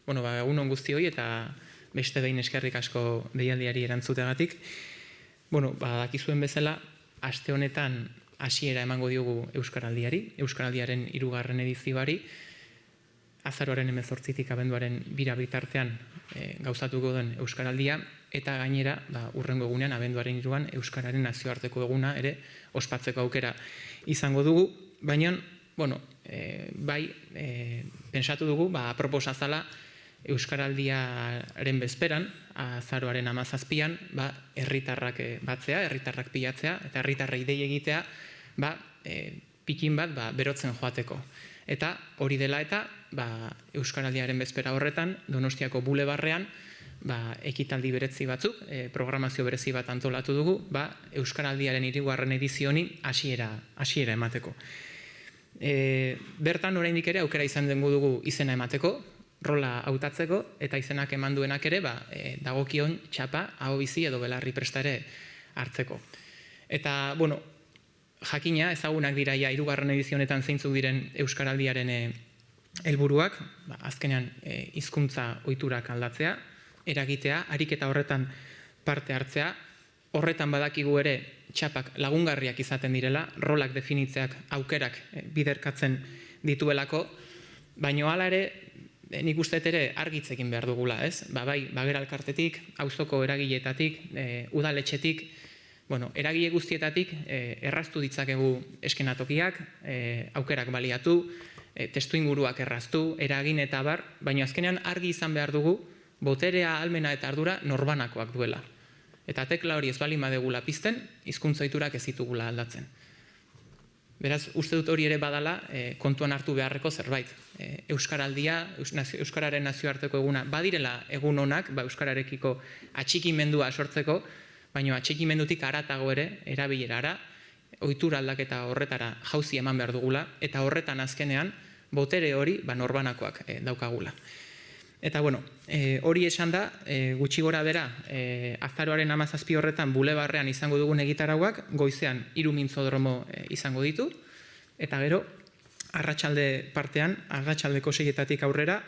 Bueno, egun guztioi eta beste behin eskerrik asko deialdiari erantzutegatik. Bueno, dakizuen bezala, aste honetan hasiera emango diogu Euskaraldiari, Euskaraldiaren 3. edizioari, azaroaren 18tik abenduaren 2 bitartean gauzatuko den Euskaraldia, eta gainera, hurrengo egunean, abenduaren 3an, Euskararen nazioarteko eguna ere ospatzeko aukera izango dugu, baina, bueno, bai, pentsatu dugu, aproposa zala, Euskaraldiaren bezperan, azaroaren 17an, herritarrak batzea, herritarrak pilatzea, eta herritarrei dei egitea, pikin bat berotzen joateko. Eta hori dela eta, Euskaraldiaren bezpera horretan, Donostiako bulebarrean, ekitaldi berezi batzuk, programazio berezi bat antolatu dugu, Euskaraldiaren 3. edizio honi hasiera emateko. Bertan oraindik ere aukera izan dengu dugu izena emateko, rola hautatzeko, eta izenak eman duenak ere, dagokion txapa, aho bizi edo belarri presta ere hartzeko. Eta, bueno, jakina, ezagunak dira 3. edizio honetan zeintzuk diren Euskaraldiaren helburuak, azkenean hizkuntza ohiturak aldatzea, eragitea, ariketa horretan parte hartzea, horretan badakigu ere txapak lagungarriak izaten direla, rolak definitzeak aukerak biderkatzen dituelako, baino hala ere, nik uste ere argitzekin behar dugula, ez? Bai, bagera elkartetik, auzoko eragileetatik, udaletxetik, eragile guztietatik erraztu ditzakegu eskenatokiak, aukerak baliatu, testuinguruak erraztu, eragin eta bar, baina azkenean argi izan behar dugu, boterea, ahalmena eta ardura norbanakoak duela. Eta tekla hori ez bali madegula pizten, hizkuntza ohiturak ez ditugula aldatzen. Beraz, uste dut hori ere badala kontuan hartu beharreko zerbait. Euskaraldia, Euskararen nazioarteko eguna, badirela egun honak, Euskararekiko atxikimendua sortzeko, baina atxikimendutik haratago ere, erabilerara, ohitura aldaketa horretara jauzi eman behar dugula, eta horretan azkenean, botere hori norbanakoak daukagula. Eta, bueno, hori esan da, gutxi gora bera, azaroaren 17 horretan bulebarrean izango dugun egitarauak, goizean 3 mintzodromo izango ditu, eta gero, arratsalde partean, arratsaldeko 6etatik aurrera,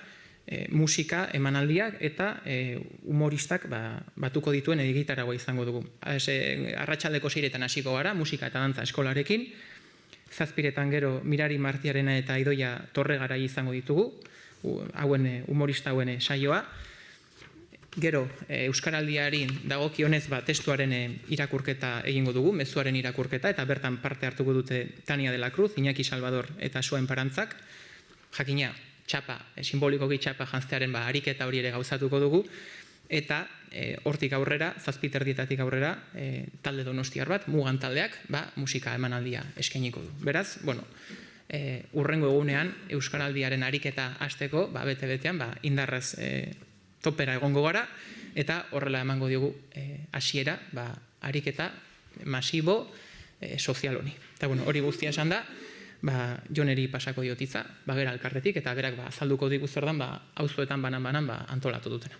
musika emanaldiak eta humoristak batuko dituen egitaragoa izango dugu. Arratsaldeko 6etan hasiko gara, musika eta dantza eskolarekin, 7etan gero Mirari Martiarena eta Idoia Torregarai izango ditugu, hauen humorista hauen saioa. Gero, Euskaraldiari dagokionez testuaren irakurketa egingo dugu, mezuaren irakurketa, eta bertan parte hartuko dute Tania de la Cruz, Iñaki Salvador eta Soen Parantzak. Jakina, txapa, simbolikoki txapa janztearen ariketa hori ere gauzatuko dugu, eta hortik aurrera, 7:30 aurrera, talde donostiar bat, Mugan taldeak, musika emanaldia eskainiko du. Beraz, bueno, hurrengo egunean Euskaraldiaren ariketa hasteko, bete-betean, indarraz topera egongo gara, eta horrela emango diogu hasiera, ariketa masibo sozial honi. Eta, bueno, hori guztia esan da, Joneri pasako diotitza, bagera elkartetik, eta berak azalduko digu zer dan, auzoetan banan-banan antolatu dutena.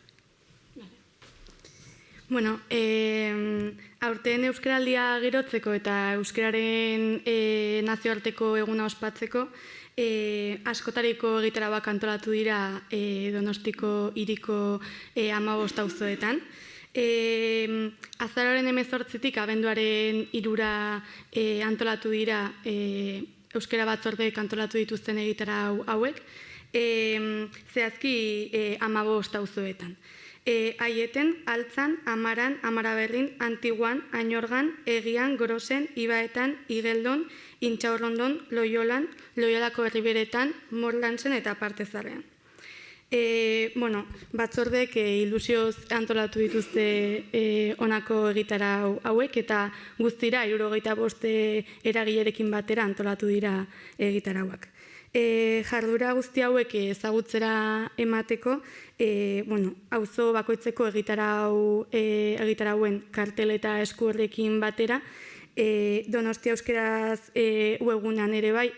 Bueno, aurten Euskaraldia gerotzeko eta Euskararen nazioarteko eguna ospatzeko, askotariko egitarauak antolatu dira Donostiko hiriko 15 auzoetan. Azaroaren 18tik abenduaren 3ra antolatu dira Euskara batzordeek antolatu dituzten egitarau hauek, zehazki 15 auzoetan. Aieten, Altzan, Amaran, Amaraberrin, Antiguan, Añorgan, Egian, Gorosen, Ibaetan, Igeldon, Intxaurrondon, Loiolan, Loiolako herriberetan, Morlantzen eta Partezarrean. Batzordek ilusioz antolatu dituzte honako egitarau hauek, eta guztira 75 eragilerekin batera antolatu dira egitarauak. Jardura guzti hauek ezagutzera emateko, auzo bakoitzeko egitarauen kartel eta eskuerrekin batera, Donostia Euskeraz webgunean ere bai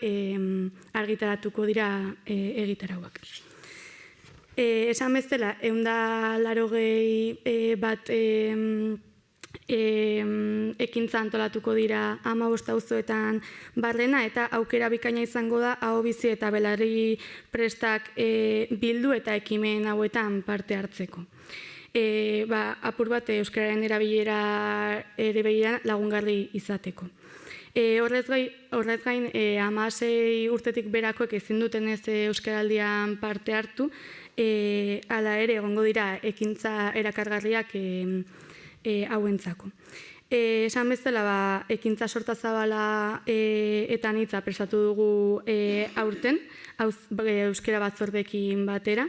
argitaratuko dira egitarauak. Esan bezala, 180 bat ekintza antolatuko dira 15 auzoetan barrena, eta aukera bikaina izango da ahobizi eta belarri prestak bildu eta ekimen hauetan parte hartzeko. Apur bat euskararen erabilera lagungarri izateko. Horrez gain, 16 urtetik berakoek ezin duten ez euskaraldian parte hartu, hala ere egongo dira ekintza erakargarriak hauentzako. Esan bezala, ekintza sorta zabala eta anitza prestatu dugu aurten, euskara batzordeekin batera.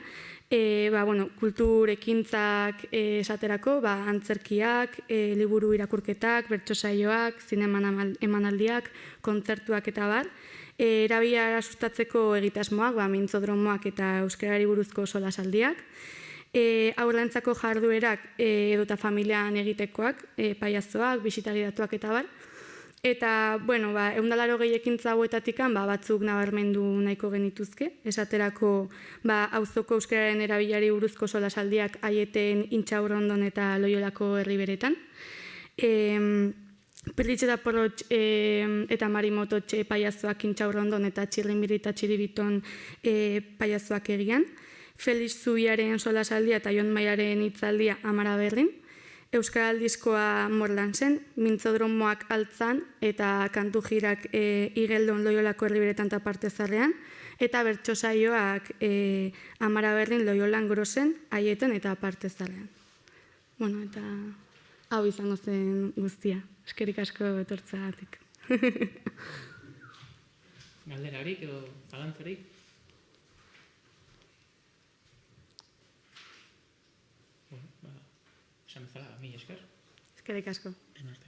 Kultur ekintzak esaterako, antzerkiak, liburu irakurketak, bertso saioak, zinema emanaldiak, kontzertuak eta bar. Erabilera sustatzeko egitasmoak, mintzodromoak eta euskarari buruzko solasaldiak. Haurrentzako jarduerak edota familian egitekoak, paiazoak, bisitagidatuak eta bar. Eta, 180 ekintza hauetatik batzuk nabarmendu nahiko genituzke. Esaterako, auzoko euskararen erabilari buruzko solasaldiak Aieten, Intxaurrondon eta Loiolako herriberetan. Perritx eta Porrotx eta Marimototx paiazoak Intxaurrondon eta Txirrinbiri eta Txiribiton paiazoak egian. Felix Zubiaren solasaldia eta Jon Maiaren hitzaldia Amaraberrin. Euskaraldizkoa Morlansen, mintzodromoak Altzan eta kantu jirak Igeldon Loiolako herriberetan eta Partezarrean, eta bertso saioak Amaraberrin, Loiolan, Grosen, Aieten eta Partezarrean. Eta hau izango zen guztia. Eskerrik asko etortzeagatik. Galderarik edo zalantzarik? Esan bezala, mila esker. Eskerrik asko. Arte.